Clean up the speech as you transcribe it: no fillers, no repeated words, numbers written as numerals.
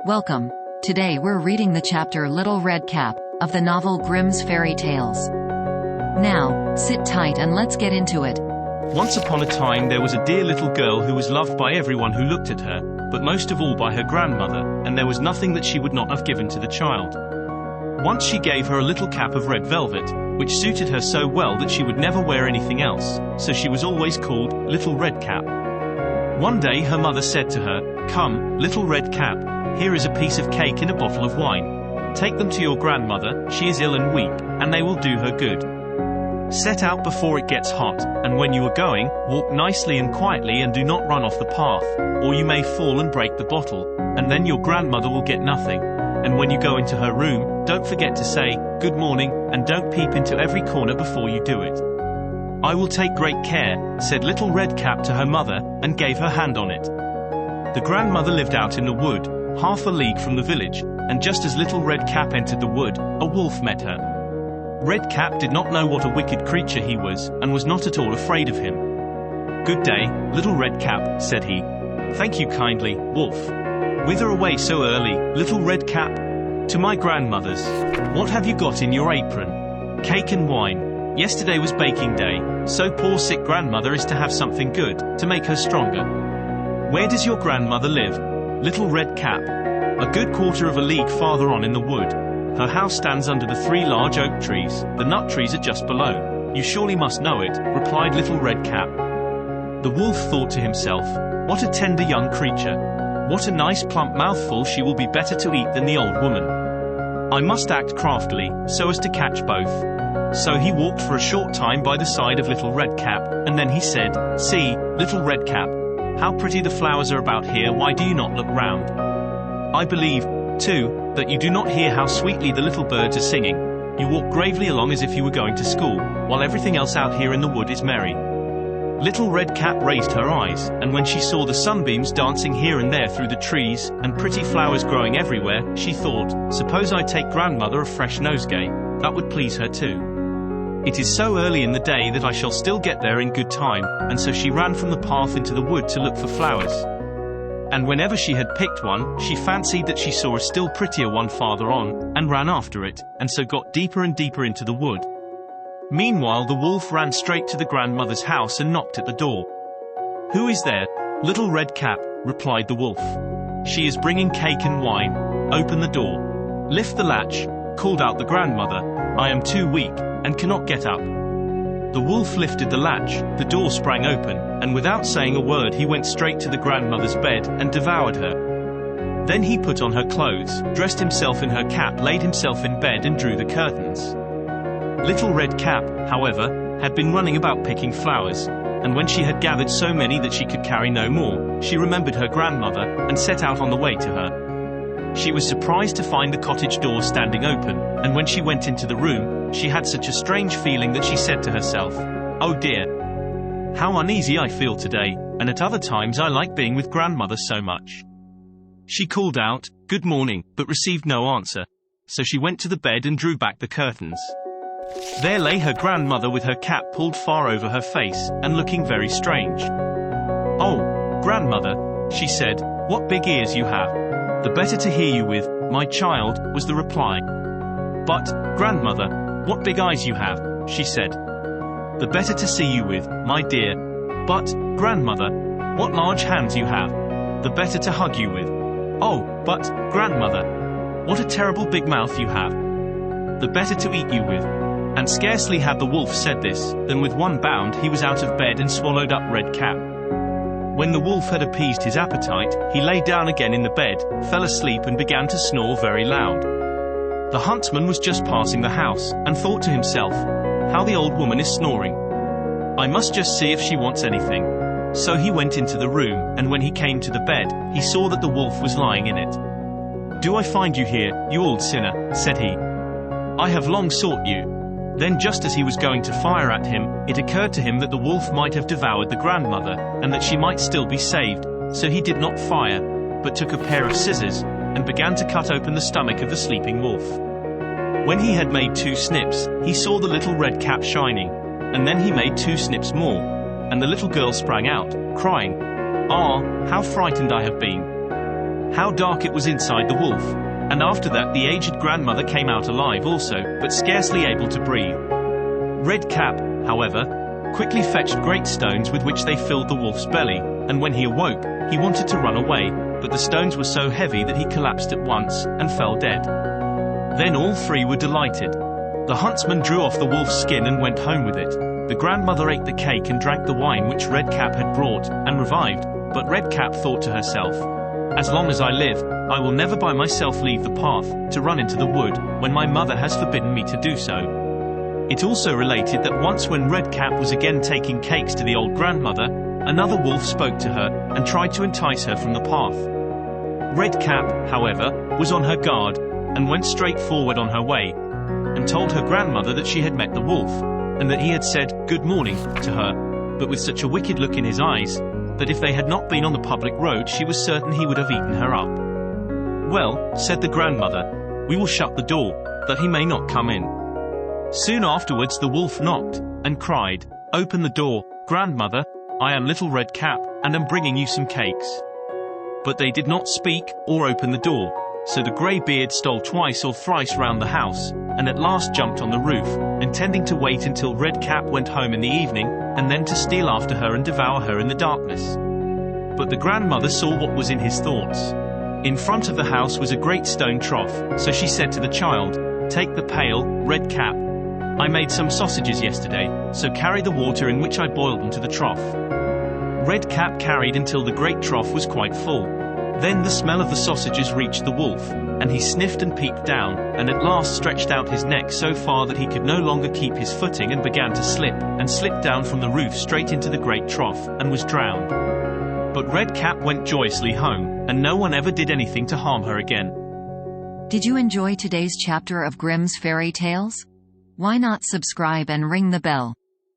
Welcome. Today we're reading the chapter Little Red Cap, of the novel Grimm's Fairy Tales. Now, sit tight and let's get into it. Once upon a time there was a dear little girl who was loved by everyone who looked at her, but most of all by her grandmother, and there was nothing that she would not have given to the child. Once she gave her a little cap of red velvet, which suited her so well that she would never wear anything else, so she was always called Little Red Cap. One day her mother said to her, "Come, Little Red Cap, here is a piece of cake and a bottle of wine. Take them to your grandmother, she is ill and weak, and they will do her good. Set out before it gets hot, and when you are going, walk nicely and quietly and do not run off the path, or you may fall and break the bottle, and then your grandmother will get nothing. And when you go into her room, don't forget to say, 'Good morning,' and don't peep into every corner before you do it." "I will take great care," said Little Red Cap to her mother, and gave her hand on it. The grandmother lived out in the wood, half a league from the village, and just as Little Red Cap entered the wood, a wolf met her. Red Cap did not know what a wicked creature he was, and was not at all afraid of him. "Good day, Little Red Cap," said he. "Thank you kindly, Wolf." "Whither away so early, Little Red Cap?" "To my grandmother's." "What have you got in your apron?" "Cake and wine. Yesterday was baking day, so poor sick grandmother is to have something good, to make her stronger." "Where does your grandmother live, Little Red Cap?" "A good quarter of a league farther on in the wood. Her house stands under the 3 large oak trees, the nut trees are just below. You surely must know it," replied Little Red Cap. The wolf thought to himself, "What a tender young creature. What a nice plump mouthful, she will be better to eat than the old woman. I must act craftily, so as to catch both." So he walked for a short time by the side of Little Red Cap, and then he said, "See, Little Red Cap, how pretty the flowers are about here, why do you not look round? I believe, too, that you do not hear how sweetly the little birds are singing. You walk gravely along as if you were going to school, while everything else out here in the wood is merry." Little Red Cap raised her eyes, and when she saw the sunbeams dancing here and there through the trees, and pretty flowers growing everywhere, she thought, "Suppose I take grandmother a fresh nosegay, that would please her too. It is so early in the day that I shall still get there in good time," and so she ran from the path into the wood to look for flowers. And whenever she had picked one, she fancied that she saw a still prettier one farther on, and ran after it, and so got deeper and deeper into the wood. Meanwhile the wolf ran straight to the grandmother's house and knocked at the door. "Who is there, Little Red Cap?" replied the wolf. "She is bringing cake and wine. Open the door." "Lift the latch," called out the grandmother. "I am too weak, and cannot get up." The wolf lifted the latch, the door sprang open, and without saying a word he went straight to the grandmother's bed, and devoured her. Then he put on her clothes, dressed himself in her cap, laid himself in bed and drew the curtains. Little Red Cap, however, had been running about picking flowers, and when she had gathered so many that she could carry no more, she remembered her grandmother, and set out on the way to her. She was surprised to find the cottage door standing open, and when she went into the room, she had such a strange feeling that she said to herself, "Oh dear, how uneasy I feel today, and at other times I like being with grandmother so much." She called out, "Good morning," but received no answer, so she went to the bed and drew back the curtains. There lay her grandmother with her cap pulled far over her face, and looking very strange. "Oh, grandmother," she said, "what big ears you have. The better to hear you with, my child," was the reply. "But, grandmother, what big eyes you have," she said. "The better to see you with, my dear." "But, grandmother, what large hands you have. The better to hug you with." "Oh, but, grandmother, what a terrible big mouth you have. The better to eat you with." And scarcely had the wolf said this, than with one bound he was out of bed and swallowed up Red Cap. When the wolf had appeased his appetite, he lay down again in the bed, fell asleep and began to snore very loud. The huntsman was just passing the house, and thought to himself, "How the old woman is snoring. I must just see if she wants anything." So he went into the room, and when he came to the bed, he saw that the wolf was lying in it. "Do I find you here, you old sinner?" said he. "I have long sought you." Then just as he was going to fire at him, it occurred to him that the wolf might have devoured the grandmother, and that she might still be saved, so he did not fire, but took a pair of scissors, and began to cut open the stomach of the sleeping wolf. When he had made 2 snips, he saw the Little Red Cap shining, and then he made 2 snips more, and the little girl sprang out, crying, "Ah, how frightened I have been." how dark it was inside the wolf. And after that the aged grandmother came out alive also, but scarcely able to breathe. Red Cap, however, quickly fetched great stones with which they filled the wolf's belly, and when he awoke, he wanted to run away, but the stones were so heavy that he collapsed at once, and fell dead. Then all three were delighted. The huntsman drew off the wolf's skin and went home with it. The grandmother ate the cake and drank the wine which Red Cap had brought, and revived, but Red Cap thought to herself, "As long as I live, I will never by myself leave the path, to run into the wood, when my mother has forbidden me to do so." It also related that once when Red Cap was again taking cakes to the old grandmother, another wolf spoke to her, and tried to entice her from the path. Red Cap, however, was on her guard, and went straight forward on her way, and told her grandmother that she had met the wolf, and that he had said, "Good morning," to her, but with such a wicked look in his eyes, that if they had not been on the public road she was certain he would have eaten her up. "Well," said the grandmother, "we will shut the door, that he may not come in." Soon afterwards the wolf knocked, and cried, "Open the door, grandmother, I am Little Red Cap, and am bringing you some cakes." But they did not speak, or open the door, so the grey beard stole twice or thrice round the house, and at last jumped on the roof, intending to wait until Red Cap went home in the evening, and then to steal after her and devour her in the darkness. But the grandmother saw what was in his thoughts. In front of the house was a great stone trough, so she said to the child, "Take the pail, Red Cap. I made some sausages yesterday, so carry the water in which I boiled them to the trough." Red Cap carried until the great trough was quite full. Then the smell of the sausages reached the wolf, and he sniffed and peeped down, and at last stretched out his neck so far that he could no longer keep his footing and began to slip, and slipped down from the roof straight into the great trough, and was drowned. But Red Cap went joyously home, and no one ever did anything to harm her again. Did you enjoy today's chapter of Grimm's Fairy Tales? Why not subscribe and ring the bell?